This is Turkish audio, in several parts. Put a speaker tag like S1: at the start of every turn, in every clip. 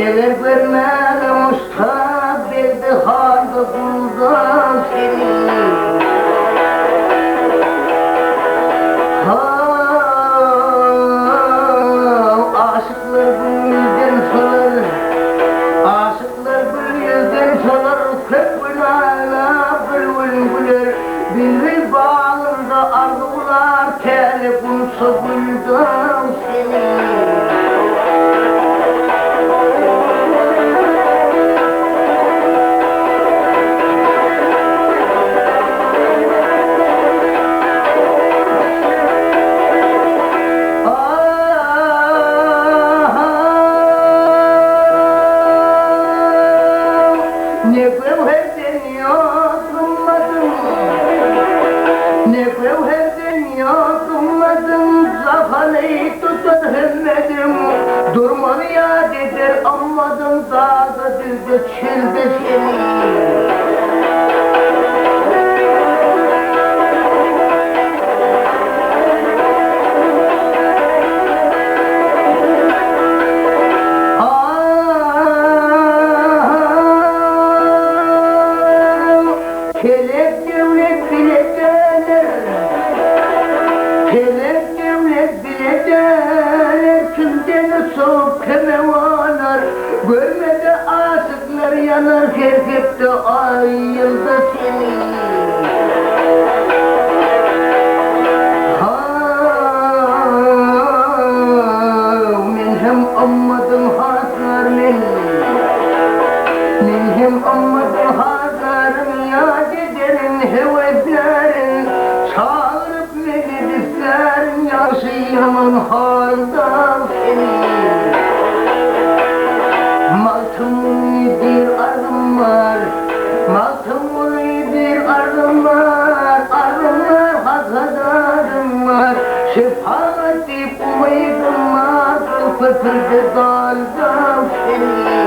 S1: Neler görmedim usta bildi halde buldu seni. Aşıklar bu yüzden sorar, aşıklar bu yüzden sorar, köprülerle bülbül güler. Bülbül bağında arzular, telefonsa buldum seni. Ne gevherden yazılmadım, ne gevherden yazılmadım, zafalayı tutar hemmedim, durmanı yad eder anladım, dağda düzde çilde seni. Kelek devlet bilecekler, kelek devlet bilecekler, kimden soğuk kemevalar, görmede aşıklar yanar, herkepte ay yılda seni. Men hem ammadım haslar men hem ammadım haslarım ya giderin heveslerin, çağırıp beni dizlerin, yaşayamam halda seni. Maltımın bir arım var, maltımın bir arım var, hazadarım var, şefaat edip umuyordum var, köpürde dalda seni.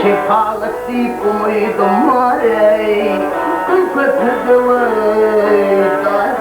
S1: Şefalet deyip umuydum var ey, köpürdü var ey.